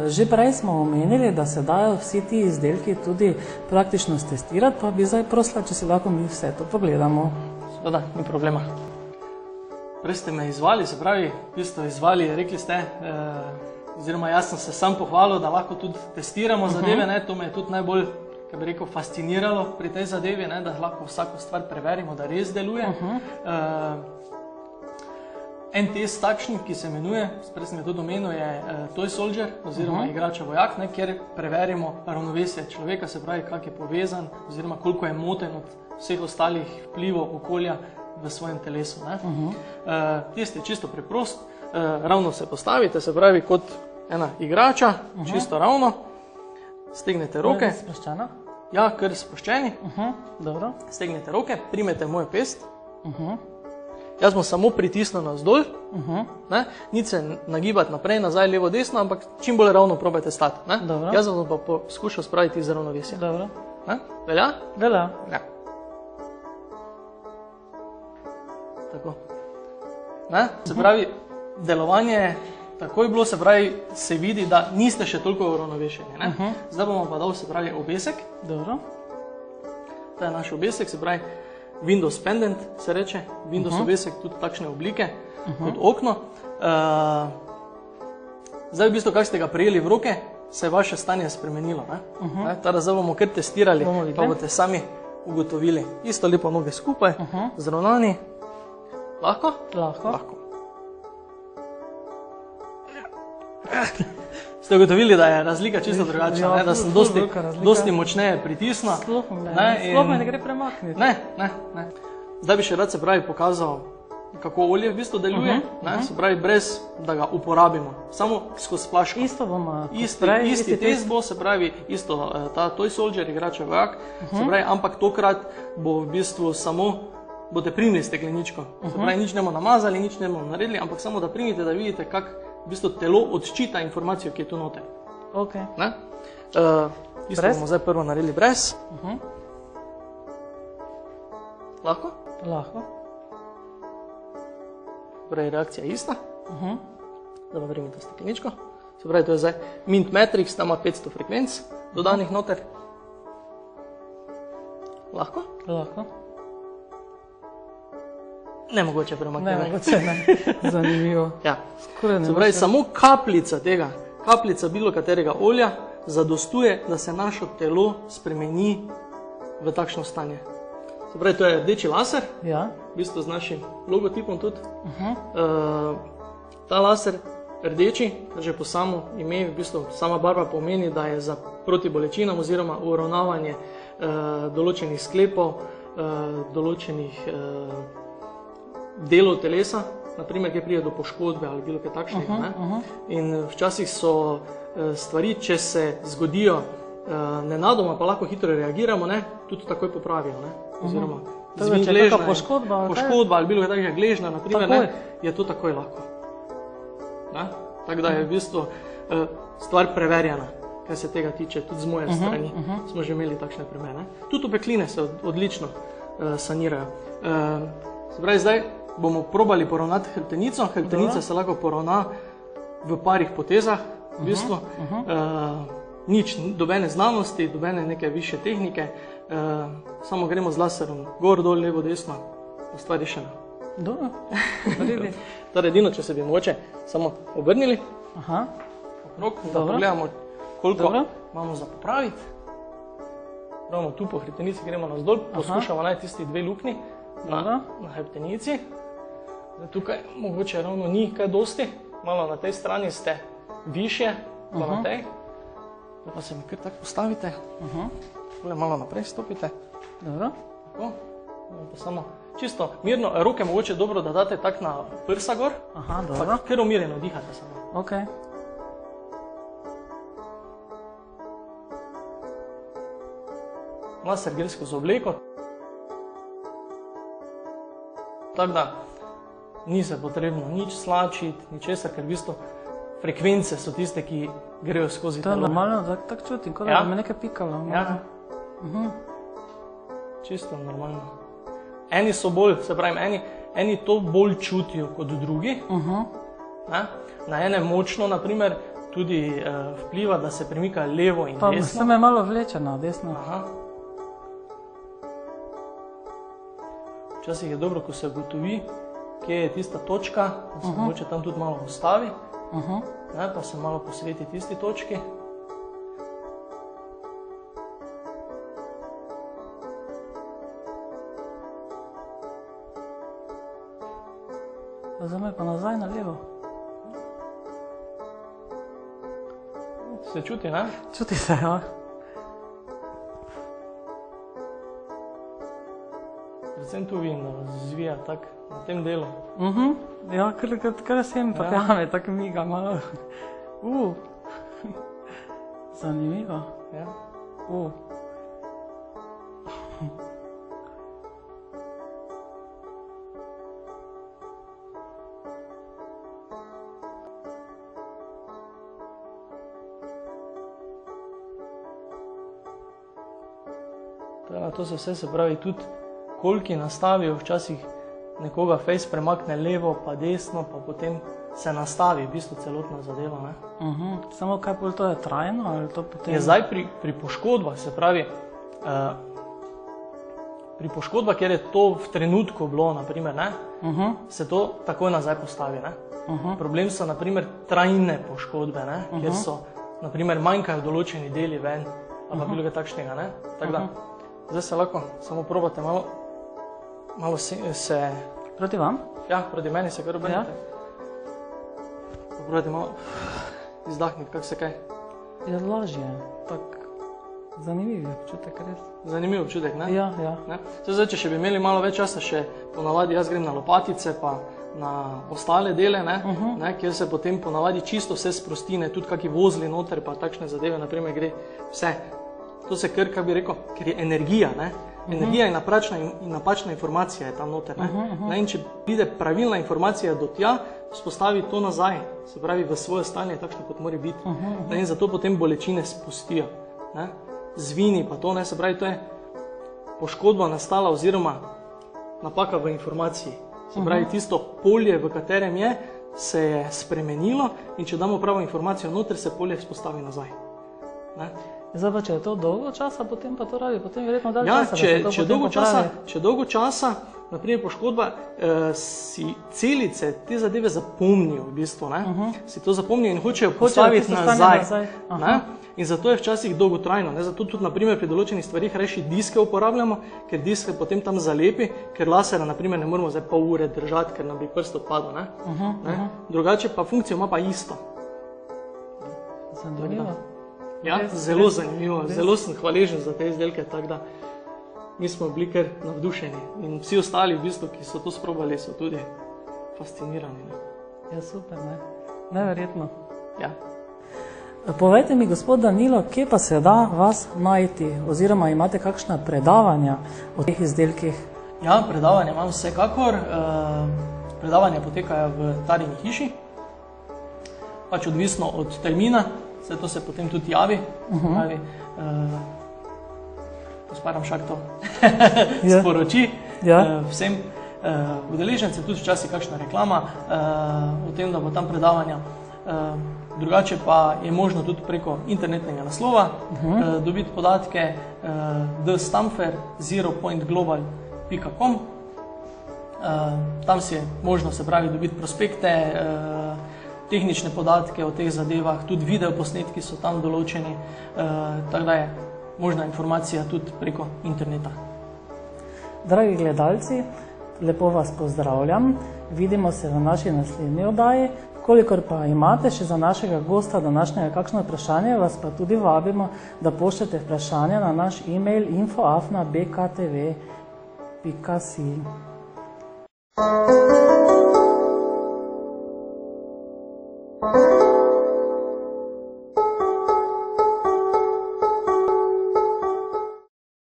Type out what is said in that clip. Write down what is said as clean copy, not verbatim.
Že prej smo omenili, da se dajo vsi ti izdelki tudi praktično testirati, pa bi zdaj prosila, če si lahko mi vse to pogledamo. Seveda, ni problema. Prej ste me izvali, se pravi, izvali, rekli ste, oziroma jaz sem se sam pohvalil, da lahko tudi testiramo zadeve, to me je tudi najbolj, kaj bi rekel, fasciniralo pri tej zadevi, da lahko vsako stvar preverimo, da res deluje. En test takšni, ki se imenuje, prej sem je tudi omenil, je Toy Soldier oziroma igrača vojak, kjer preverimo ravnovesje človeka, se pravi, kak je povezan oziroma koliko je moten od vseh ostalih vplivov okolja v svojem telesu. Test je čisto preprost, ravno se postavite, se pravi, kot ena igrača, čisto ravno, stegnete roke. Sproščena? Ja, kar sproščeni. Dobro. Stegnete roke, primete mojo pest. Jaz bom samo pritisnil navzdol, nič se nagibati naprej, nazaj, levo, desno, ampak čim bolj ravno probajte stati. Jaz bom pa poskušal spraviti iz ravnovesja. Velja? Velja. Ja. Tako. Se pravi, delovanje tako je bilo, se pravi, se vidi, da niste še toliko uravnovešeni. Zdaj bomo pa dal, se pravi, obesek. Dobro. To je naš obesek, se pravi, Windows pendant se reče, Windows obesek, tudi takšne oblike, kot okno. Zdaj v bistvu, kak ste ga prijeli v roke, se je vaše stanje spremenilo. Teda zdaj bomo kar testirali, pa boste sami ugotovili. Isto lepo noge skupaj, zravnani. Lahko? Lahko. Ste ugotovili, da je razlika čisto drugačna, da sem dosti močneje pritisnil. Sploh me ne gre premakniti. Ne. Zdaj bi še rad, se pravi, pokazal, kako olje v bistvu deluje, se pravi, brez da ga uporabimo, samo skozi flaško. Isto bomo. Isti test bo, se pravi, isto ta Toy Soldier, igrača vojak, se pravi, ampak tokrat bo v bistvu samo, boste primili stekleničko. Se pravi, nič ne bomo namazali, nič ne bomo naredili, ampak samo da primite, da vidite, kak v bistvu telo odčita informacijo, ki je tu noter. Isto bomo zdaj prvo naredili brez. Lahko? Lahko. Torej, reakcija je ista. Zdaj pa primite stekleničko. Se pravi, to je zdaj Mint Matrix, tam ima 500 frekvenc dodanih noter. Lahko? Lahko. Nemogoče premakniti. Nemogoče, ne. Zanimivo. Ja. Se pravi, samo kapljica tega, kapljica bilo katerega olja zadostuje, da se naše telo spremeni v takšno stanje. Se pravi, to je rdeči laser, v bistvu z našim logotipom tudi. Ta laser rdeči, že po samo ime, v bistvu sama barva pomeni, da je za proti bolečinam oziroma uravnavanje določenih sklepov, določenih delov telesa, naprimer, kje pride do poškodbe ali bilo kaj takšnega. In včasih so stvari, če se zgodijo nenadoma, pa lahko hitro reagiramo, tudi takoj popravijo. Oziroma, gležna poškodba ali bilo kaj takšnega gležna, naprimer, je to takoj lahko. Tako da je v bistvu stvar preverjena, kaj se tega tiče, tudi z moje strani. Smo že imeli takšne primere. Tudi opekline se odlično sanirajo. Se pravi, zdaj bomo probali poravnati hrbtenico. Hrbtenica se lahko poravna v parih potezah, v bistvu. Nič, dobene znanosti, dobene neke više tehnike, samo gremo z laserom gor, dol, levo, desno, pa stvar rešena. Dobro. Torej, edino, če se bi mogoče samo obrnili, okrog, da pogledamo, koliko imamo za popraviti. Pravimo tu po hrbtenici, gremo navzdol, poskušamo najti tisti dve luknji na hrbtenici. Tukaj mogoče ravno ni kaj dosti, malo na tej strani ste višje, pa na tej. Pa se mi kar tako postavite, malo naprej stopite. Dobro. Tako, pa samo čisto mirno, roke mogoče dobro, da date tak na prsa gor, pa kar umirjeno dihate samo. Ok. Laser gre skozi obleko. Tako da ni se potrebno nič slačiti, ničesar, ker v bistvu frekvence so tiste, ki grejo skozi telo. To je normalno, tako čutim, kot da bi me nekaj pikalo. Ja. Čisto normalno. Eni so bolj, se pravim, eni to bolj čutijo kot drugi. Na enem močno, naprimer, tudi vpliva, da se premika levo in Pa desno. se me malo vleče na desno. Aha. Včasih je dobro, ko se ugotovi, kje je tista točka, da se mogoče tam tudi malo ustavi, ne, pa se malo posveti tisti točki. Zdaj pa nazaj na levo. Se čuti, ne? Čuti se, ja. Predvsem tu vidim, da zvija tak na tem delu. Ja, kar sem pa tjame, tako miga malo. Zanimivo. Ja. To se vse, se pravi, tudi kolki nastavijo, včasih nekoga face premakne levo pa desno, pa potem se nastavi v bistvu celotna zadeva. Ne? Samo kaj bolj to je trajno? Ali to potem... Je zdaj pri poškodbah, se pravi, pri poškodbah, kjer je to v trenutku bilo, naprimer, ne, se to takoj nazaj postavi. Ne? Problem so naprimer trajne poškodbe, ne, kjer so, naprimer, manjkajo določeni deli ven, ali pa bilo kaj takšnega. Ne? Tak da, zdaj se lahko samo probate malo se... Proti vam? Ja, proti meni se kar obrnite. Probajte malo izdahniti, kako se kaj. Je lažje, tak zanimiv občutek, res. Zanimiv občutek, ne? Ja. Ne? Zdaj, če bi imeli malo več časa, še ponavadi jaz grem na lopatice, pa na ostale dele, ne, kjer se potem ponavadi čisto vse sprostine, tudi kaki vozli noter, pa takšne zadeve, naprimer gre vse. To se kar, kako bi rekel, ker je energija, ne? Energija in napačna informacija je tam noter, ne? In če pride pravilna informacija do tja, spostavi to nazaj, se pravi v svoje stanje, takšno kot mora biti. In zato potem bolečine spustijo, ne? Zvini pa to, ne? Se pravi, to je poškodba nastala oziroma napaka v informaciji. Se pravi, tisto polje, v katerem je, se je spremenilo in če damo pravo informacijo noter, se polje spostavi nazaj. Ne? Zdaj pa, če je to dolgo časa, potem pa to rabi, potem verjetno dalj časa, da se to potem popravi. Če dolgo časa, naprimer poškodba, si celice te zadeve zapomnijo v bistvu, ne? Si to zapomnijo in hočejo postaviti nazaj. In zato je včasih dolgotrajno, ne? Zato tudi naprimer pri določenih stvarih rajši diske uporabljamo, ker diske potem tam zalepi, ker lasera naprimer ne moramo zdaj pol ure držati, ker nam bi prst odpadel, ne? Drugače pa funkcijo ima pa isto. Zanimivo. Ja, zelo zanimivo, zelo sem hvaležen za te izdelke, tako da mi smo bili kar navdušeni in vsi ostali v bistvu, ki so to sprobali, so tudi fascinirani. Ne? Ja, super, ne? Neverjetno. Ja. Povejte mi, gospod Danilo, kje pa se da vas najti, oziroma imate kakšna predavanja o teh izdelkih? Ja, predavanja imam vsekakor. Predavanja potekajo v Tarini hiši, pač odvisno od termina. Vse to se potem tudi javi, gospa Ramšak to sporoči vsem udeležencem, tudi včasih kakšna reklama o tem, da bo tam predavanja. Drugače pa je možno tudi preko internetnega naslova dobiti podatke thestamfer0.global.com. Tam si je možno, se pravi, dobiti prospekte, tehnične podatke o teh zadevah, tudi videoposnetki so tam določeni, tako da je možna informacija tudi preko interneta. Dragi gledalci, lepo vas pozdravljam, vidimo se v naši naslednji oddaji. Kolikor pa imate še za našega gosta današnjega kakšno vprašanje, vas pa tudi vabimo, da pošljete vprašanja na naš e-mail info@bktv.si.